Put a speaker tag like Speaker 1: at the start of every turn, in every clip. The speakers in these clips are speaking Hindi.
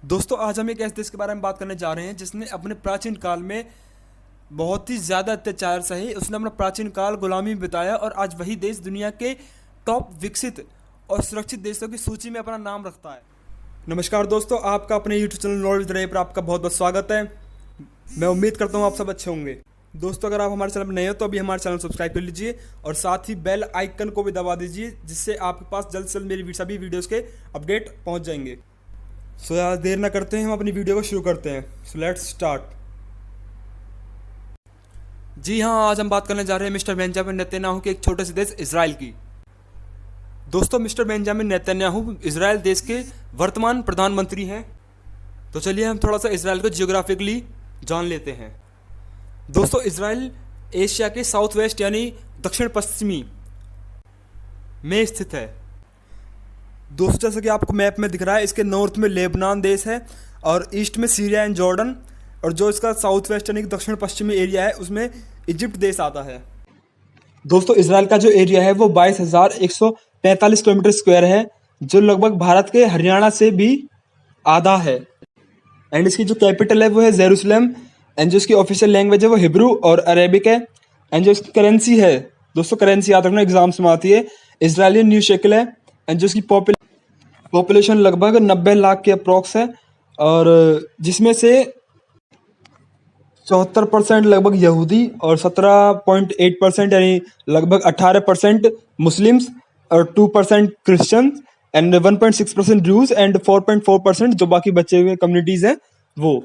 Speaker 1: दोस्तों आज हम एक ऐसे देश के बारे में बात करने जा रहे हैं जिसने अपने प्राचीन काल में बहुत ही ज़्यादा अत्याचार सहे। उसने अपना प्राचीन काल गुलामी में बिताया और आज वही देश दुनिया के टॉप विकसित और सुरक्षित देशों की सूची में अपना नाम रखता है। नमस्कार दोस्तों, आपका अपने यूट्यूब चैनल नॉलेज रहे पर आपका बहुत बहुत स्वागत है। मैं उम्मीद करता हूँ आप सब अच्छे होंगे। दोस्तों अगर आप हमारे चैनल पर नए हो तो अभी हमारे चैनल सब्सक्राइब कर लीजिए और साथ ही बेल आइकन को भी दबा दीजिए, जिससे आपके पास जल्द से जल्द मेरी सभी वीडियोज़ के अपडेट पहुँच जाएंगे। सो यार देर ना करते हैं, हम अपनी वीडियो को शुरू करते हैं। So let's start. जी हाँ, आज हम बात करने जा रहे हैं मिस्टर बेंजामिन नेतन्याहू के एक छोटे से देश इजराइल की। दोस्तों मिस्टर बेंजामिन नेतन्याहू इजराइल देश के वर्तमान प्रधानमंत्री हैं। तो चलिए हम थोड़ा सा इजराइल को जियोग्राफिकली जान लेते हैं। दोस्तों इजराइल एशिया के साउथ वेस्ट यानी दक्षिण पश्चिमी में स्थित है। दोस्तों जैसा कि आपको मैप में दिख रहा है, इसके नॉर्थ में लेबनान देश है और ईस्ट में सीरिया एंड जॉर्डन, और जो इसका साउथ वेस्ट यानी कि दक्षिण पश्चिमी एरिया है उसमें इजिप्ट देश आता है। दोस्तों इजराइल का जो एरिया है वो 22,145 किलोमीटर स्क्वायर है, जो लगभग भारत के हरियाणा से भी आधा है। एंड इसकी जो कैपिटल है वो है जेरूसलम, एंड जो इसकी ऑफिशियल लैंग्वेज है वो हिब्रू और अरेबिक है। एंड जो इसकी करेंसी है, दोस्तों करेंसी याद रखना एग्जाम्स में आती है, इजरायली न्यू शेकल है। एंड जो इसकी पॉपुलेशन लगभग 90 लाख के अप्रॉक्स है, और जिसमें से 74% लगभग यहूदी और 17.8% यानी लगभग 18% मुस्लिम्स और 2% क्रिश्चियन एंड 1.6% ज्यूज एंड 4.4% जो बाकी बचे हुए कम्युनिटीज़ हैं वो।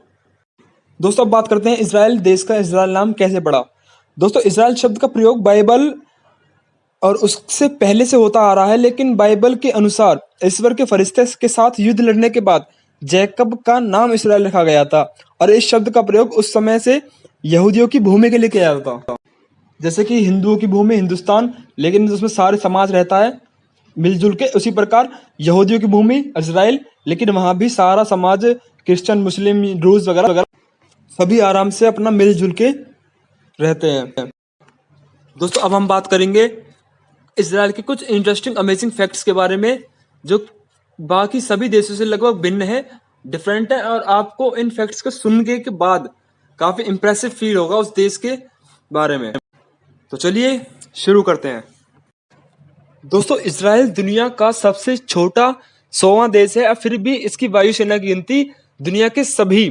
Speaker 1: दोस्तों अब बात करते हैं इजराइल देश का इजराइल नाम कैसे पड़ा। दोस्तों इजराइल शब्द का प्रयोग बाइबल और उससे पहले से होता आ रहा है, लेकिन बाइबल के अनुसार ईश्वर के फरिश्ते के साथ युद्ध लड़ने के बाद जैकब का नाम इस्राएल रखा गया था, और इस शब्द का प्रयोग उस समय से यहूदियों की भूमि के लिए किया जाता था। जैसे कि हिंदुओं की भूमि हिंदुस्तान, लेकिन उसमें सारे समाज रहता है मिलजुल के, उसी प्रकार यहूदियों की भूमि इजराइल, लेकिन वहाँ भी सारा समाज क्रिश्चियन मुस्लिम ड्रूज वगैरह वगैरह सभी आराम से अपना मिलजुल के रहते हैं। दोस्तों अब हम बात करेंगे इजराइल के कुछ इंटरेस्टिंग अमेजिंग फैक्ट्स के बारे में, जो बाकी सभी देशों से लगभग भिन्न है, डिफरेंट है, और आपको इन फैक्ट्स को सुनने के बाद काफ़ी इंप्रेसिव फील होगा उस देश के बारे में। तो चलिए शुरू करते हैं। दोस्तों इजराइल दुनिया का सबसे छोटा 100वां देश है, और फिर भी इसकी वायुसेना की गिनती दुनिया के सभी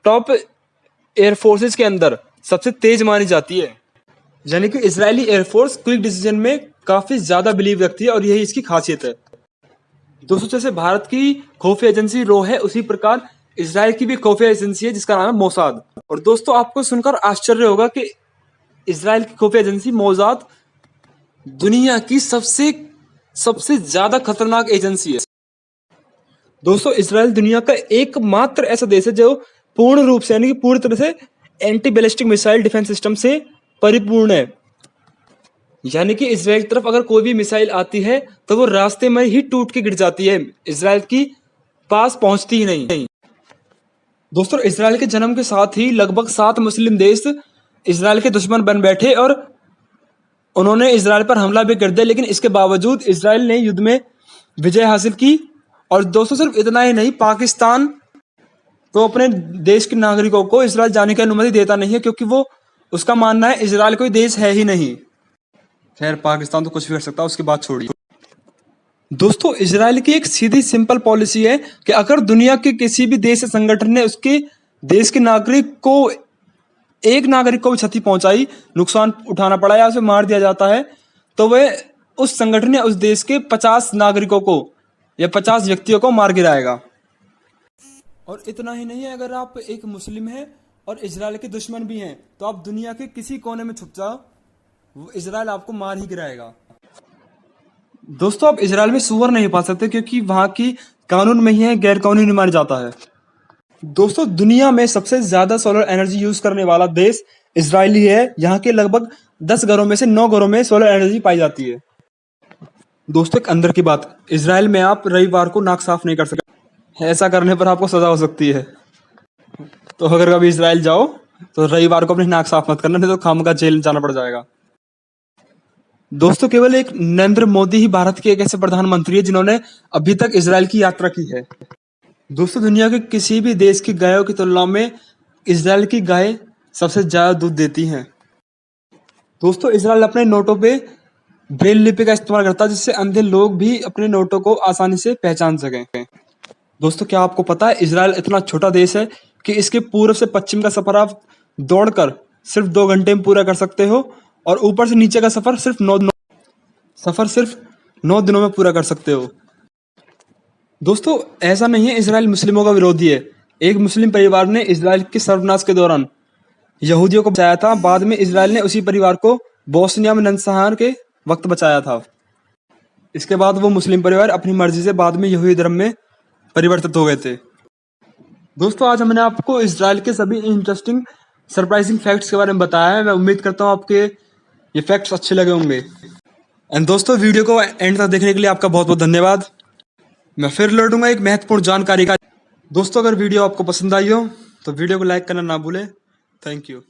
Speaker 1: टॉप एयरफोर्सेज के अंदर सबसे तेज मानी जाती है। यानी कि इजरायली एयरफोर्स क्विक डिसीजन में काफ़ी ज़्यादा बिलीव रखती है, और यही इसकी खासियत है। दोस्तों जैसे भारत की खुफिया एजेंसी रो है, उसी प्रकार इजराइल की भी खुफिया एजेंसी है जिसका नाम है मोसाद। और दोस्तों आपको सुनकर आश्चर्य होगा कि इजराइल की खुफिया एजेंसी मोसाद दुनिया की सबसे ज़्यादा खतरनाक एजेंसी है। दोस्तों इजराइल दुनिया का एकमात्र ऐसा देश है जो पूर्ण रूप से यानी कि पूरी तरह से anti ballistic missile defence system से परिपूर्ण है। यानी कि इजराइल की तरफ अगर कोई भी मिसाइल आती है तो वो रास्ते में ही टूट के गिर जाती है, इजराइल की पास पहुंचती ही नहीं। दोस्तों इजराइल के जन्म के साथ ही लगभग 7 मुस्लिम देश इजराइल के दुश्मन बन बैठे और उन्होंने इजराइल पर हमला भी कर दिया, लेकिन इसके बावजूद इजराइल ने युद्ध में विजय हासिल की। और दोस्तों सिर्फ इतना ही नहीं, पाकिस्तान तो अपने देश के नागरिकों को इजराइल जाने की अनुमति देता नहीं है, क्योंकि वो उसका मानना है इजराइल कोई देश है ही नहीं। खैर पाकिस्तान तो कुछ भी कर सकता है, उसकी बात छोड़िए। दोस्तों इजराइल की एक सीधी सिंपल पॉलिसी है कि अगर दुनिया के किसी भी देश या संगठन ने उसके देश के एक नागरिक को भी क्षति पहुंचाई, नुकसान उठाना पड़ा या उसे मार दिया जाता है, तो वह उस संगठन या उस देश के 50 नागरिकों को या 50 व्यक्तियों को मार गिराएगा। और इतना ही नहीं है, अगर आप एक मुस्लिम हैं और इजराइल के दुश्मन भी हैं तो आप दुनिया के किसी कोने में छुप जाओ, वो इजराइल आपको मार ही गिराएगा। दोस्तों आप इजराइल में सुअर नहीं पा सकते, क्योंकि वहां की कानून में ही है गैर कानूनी माना जाता है। दोस्तों दुनिया में सबसे ज्यादा सोलर एनर्जी यूज करने वाला देश इजराइल ही है। यहाँ के लगभग 10 घरों में से 9 घरों में सोलर एनर्जी पाई जाती है। दोस्तों एक अंदर की बात, इजराइल में आप रविवार को नाक साफ नहीं कर सकते, ऐसा करने पर आपको सजा हो सकती है। तो अगर कभी इजराइल जाओ तो रविवार को अपनी नाक साफ मत करना, नहीं तो खामखा जेल जाना पड़ जाएगा। दोस्तों केवल एक नरेंद्र मोदी ही भारत के एक ऐसे प्रधानमंत्री है जिन्होंने अभी तक इजराइल की यात्रा की है। दोस्तों दुनिया के किसी भी देश की गायों की तुलना में इसराइल की गाय सबसे ज़्यादा दूध देती हैं। दोस्तों इसराइल अपने नोटों पे ब्रेल लिपि का इस्तेमाल करता है जिससे अंधे लोग भी अपने नोटों को आसानी से पहचान सकें। दोस्तों क्या आपको पता है इसराइल इतना छोटा देश है कि इसके पूर्व से पश्चिम का सफर आप दौड़कर सिर्फ 2 घंटे में पूरा कर सकते हो और ऊपर से नीचे का सफर सिर्फ 9 दिनों में पूरा कर सकते हो। दोस्तों ऐसा नहीं है इसराइल मुस्लिमों का विरोधी है। एक मुस्लिम परिवार ने इसराइल के सर्वनाश के दौरान यहूदियों को बचाया था। बाद में इसराइल ने उसी परिवार को बोस्निया में नरसंहार के वक्त बचाया था। इसके बाद वो मुस्लिम परिवार अपनी मर्जी से बाद में यहूदी धर्म में परिवर्तित हो गए थे। दोस्तों आज हमने आपको इसराइल के सभी इंटरेस्टिंग सरप्राइजिंग फैक्ट्स के बारे में बताया है। मैं उम्मीद करता हूँ आपके ये फैक्ट्स अच्छे लगे होंगे। एंड दोस्तों वीडियो को एंड तक देखने के लिए आपका बहुत बहुत धन्यवाद। मैं फिर लौटूंगा एक महत्वपूर्ण जानकारी का। दोस्तों अगर वीडियो आपको पसंद आई हो तो वीडियो को लाइक करना ना भूलें। Thank you.